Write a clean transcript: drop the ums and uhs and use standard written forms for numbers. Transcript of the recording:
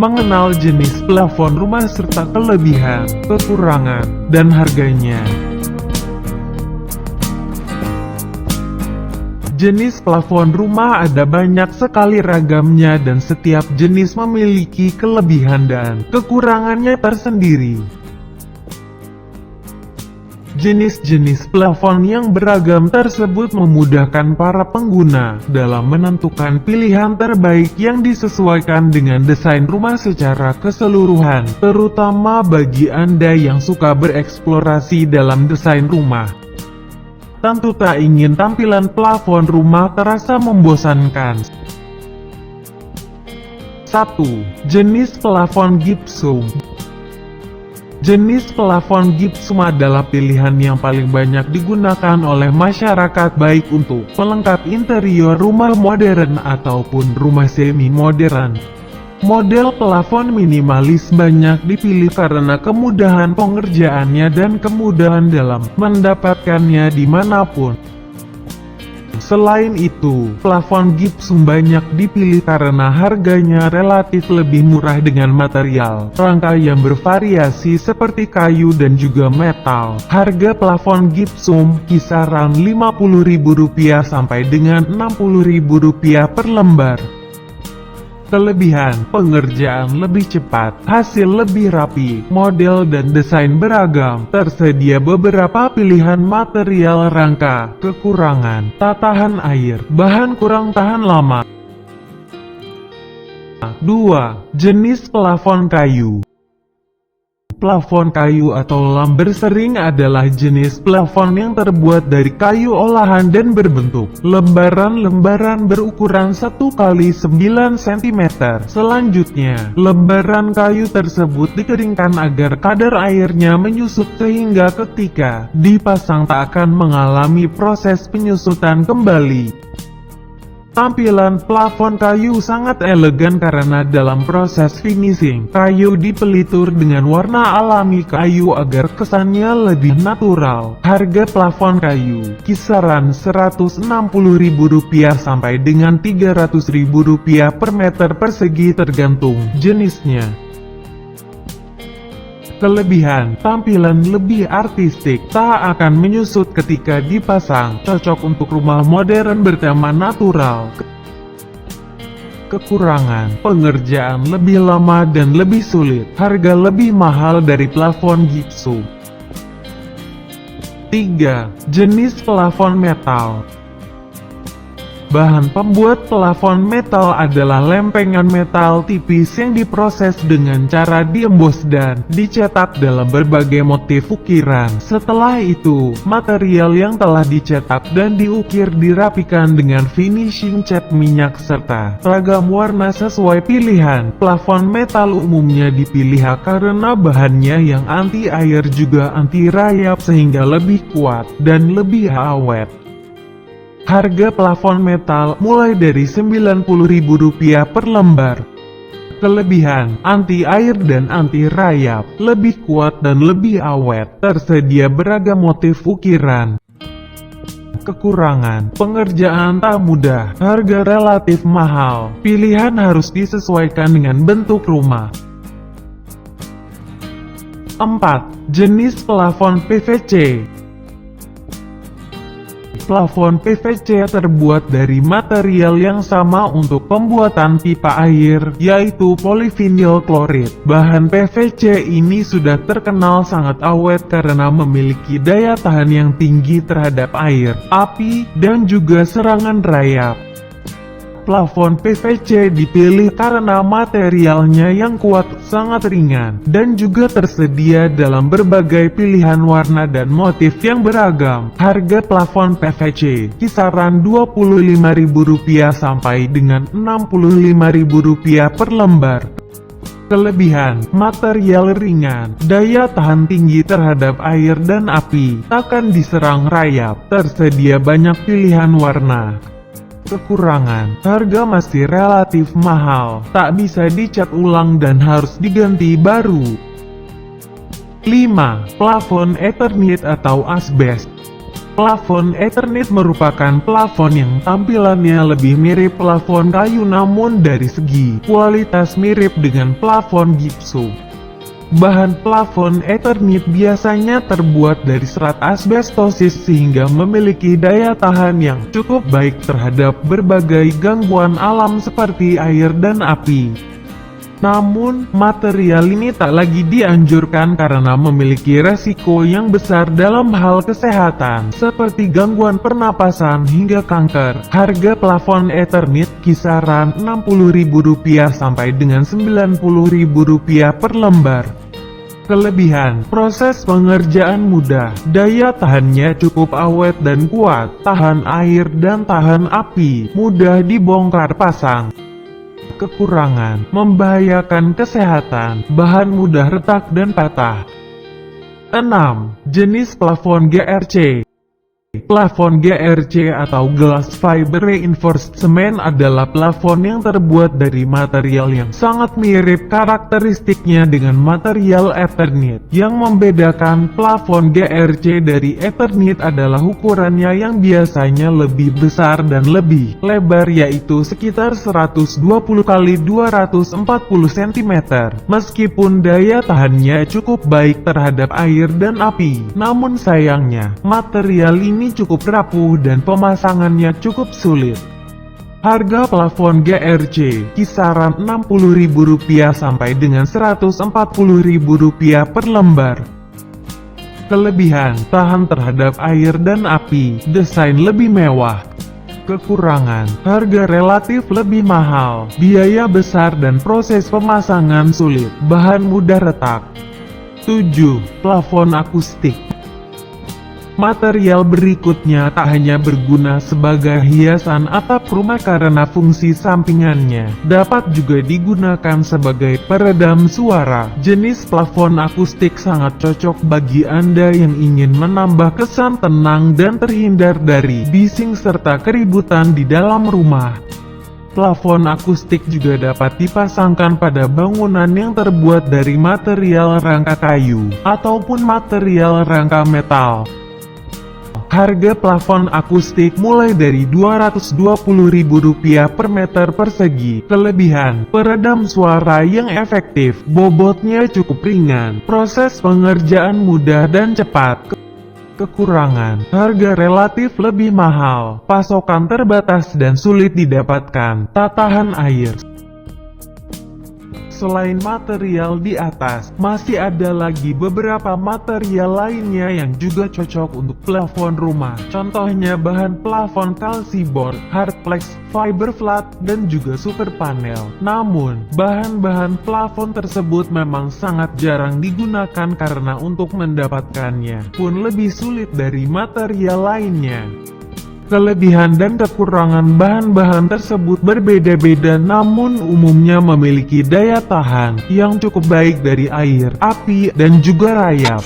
Mengenal jenis plafon rumah serta kelebihan, kekurangan, dan harganya. Jenis plafon rumah ada banyak sekali ragamnya dan setiap jenis memiliki kelebihan dan kekurangannya tersendiri. Jenis-jenis plafon yang beragam tersebut memudahkan para pengguna dalam menentukan pilihan terbaik yang disesuaikan dengan desain rumah secara keseluruhan, terutama bagi Anda yang suka bereksplorasi dalam desain rumah. Tentu tak ingin tampilan plafon rumah terasa membosankan. 1. Jenis plafon gypsum. Jenis plafon gypsum adalah pilihan yang paling banyak digunakan oleh masyarakat baik untuk pelengkap interior rumah modern ataupun rumah semi-modern. Model plafon minimalis banyak dipilih karena kemudahan pengerjaannya dan kemudahan dalam mendapatkannya dimanapun. Selain itu, plafon gypsum banyak dipilih karena harganya relatif lebih murah dengan material rangka yang bervariasi seperti kayu dan juga metal. Harga plafon gypsum kisaran Rp50.000 sampai dengan Rp60.000 per lembar. Kelebihan, pengerjaan lebih cepat, hasil lebih rapi, model dan desain beragam, tersedia beberapa pilihan material rangka. Kekurangan, tak tahan air, bahan kurang tahan lama. 2. Jenis plafon kayu. Plafon kayu atau lumber sering adalah jenis plafon yang terbuat dari kayu olahan dan berbentuk lembaran-lembaran berukuran 1x9 cm. Selanjutnya, lembaran kayu tersebut dikeringkan agar kadar airnya menyusut sehingga ketika dipasang tak akan mengalami proses penyusutan kembali. Tampilan plafon kayu sangat elegan karena dalam proses finishing, kayu dipelitur dengan warna alami kayu agar kesannya lebih natural. Harga plafon kayu kisaran Rp160.000 sampai dengan Rp300.000 per meter persegi tergantung jenisnya. Kelebihan, tampilan lebih artistik, tak akan menyusut ketika dipasang, cocok untuk rumah modern bertema natural. Kekurangan, pengerjaan lebih lama dan lebih sulit, harga lebih mahal dari plafon gypsum. 3. Jenis plafon metal. Bahan pembuat plafon metal adalah lempengan metal tipis yang diproses dengan cara diembos dan dicetak dalam berbagai motif ukiran. Setelah itu, material yang telah dicetak dan diukir dirapikan dengan finishing cat minyak serta ragam warna sesuai pilihan. Plafon metal umumnya dipilih karena bahannya yang anti air juga anti rayap sehingga lebih kuat dan lebih awet. Harga plafon metal mulai dari Rp90.000 per lembar. Kelebihan, anti air dan anti rayap, lebih kuat dan lebih awet, tersedia beragam motif ukiran. Kekurangan, pengerjaan tak mudah, harga relatif mahal, pilihan harus disesuaikan dengan bentuk rumah. 4. Jenis plafon PVC. Plafon PVC terbuat dari material yang sama untuk pembuatan pipa air, yaitu polyvinyl klorid. Bahan PVC ini sudah terkenal sangat awet karena memiliki daya tahan yang tinggi terhadap air, api, dan juga serangan rayap. Plafon PVC dipilih karena materialnya yang kuat, sangat ringan, dan juga tersedia dalam berbagai pilihan warna dan motif yang beragam. Harga plafon PVC kisaran Rp25.000 sampai dengan Rp65.000 per lembar. Kelebihan, material ringan, daya tahan tinggi terhadap air dan api, takkan diserang rayap, tersedia banyak pilihan warna. Kekurangan, harga masih relatif mahal, tak bisa dicat ulang dan harus diganti baru. 5. Plafon Eternit atau asbes. Plafon Eternit merupakan plafon yang tampilannya lebih mirip plafon kayu namun dari segi kualitas mirip dengan plafon gipsum. Bahan plafon Eternit biasanya terbuat dari serat asbestosis sehingga memiliki daya tahan yang cukup baik terhadap berbagai gangguan alam seperti air dan api. Namun, material ini tak lagi dianjurkan karena memiliki resiko yang besar dalam hal kesehatan, seperti gangguan pernapasan hingga kanker. Harga plafon Eternit kisaran Rp60.000 sampai dengan Rp90.000 per lembar. Kelebihan, proses pengerjaan mudah, daya tahannya cukup awet dan kuat, tahan air dan tahan api, mudah dibongkar pasang. Kekurangan, membahayakan kesehatan, bahan mudah retak dan patah. 6. Jenis plafon GRC. Plafon GRC atau Glass Fiber Reinforced Cement adalah plafon yang terbuat dari material yang sangat mirip karakteristiknya dengan material Eternit. Yang membedakan plafon GRC dari Eternit adalah ukurannya yang biasanya lebih besar dan lebih lebar, yaitu sekitar 120 x 240 cm. Meskipun daya tahannya cukup baik terhadap air dan api, namun sayangnya material ini cukup rapuh dan pemasangannya cukup sulit. Harga plafon GRC kisaran Rp60.000 sampai dengan Rp140.000 per lembar. Kelebihan, tahan terhadap air dan api, desain lebih mewah. Kekurangan, harga relatif lebih mahal, biaya besar dan proses pemasangan sulit, bahan mudah retak. 7. Plafon akustik. Material berikutnya tak hanya berguna sebagai hiasan atap rumah karena fungsi sampingannya dapat juga digunakan sebagai peredam suara. Jenis plafon akustik sangat cocok bagi Anda yang ingin menambah kesan tenang dan terhindar dari bising serta keributan di dalam rumah. Plafon akustik juga dapat dipasangkan pada bangunan yang terbuat dari material rangka kayu ataupun material rangka metal. Harga plafon akustik mulai dari Rp220.000 per meter persegi. Kelebihan, peredam suara yang efektif, bobotnya cukup ringan, proses pengerjaan mudah dan cepat. Kekurangan, harga relatif lebih mahal, pasokan terbatas dan sulit didapatkan, tak tahan air. Selain material di atas, masih ada lagi beberapa material lainnya yang juga cocok untuk plafon rumah. Contohnya bahan plafon kalsiboard, hardplex, fiber flat, dan juga super panel. Namun, bahan-bahan plafon tersebut memang sangat jarang digunakan karena untuk mendapatkannya pun lebih sulit dari material lainnya. Kelebihan dan kekurangan bahan-bahan tersebut berbeda-beda namun umumnya memiliki daya tahan yang cukup baik dari air, api, dan juga rayap.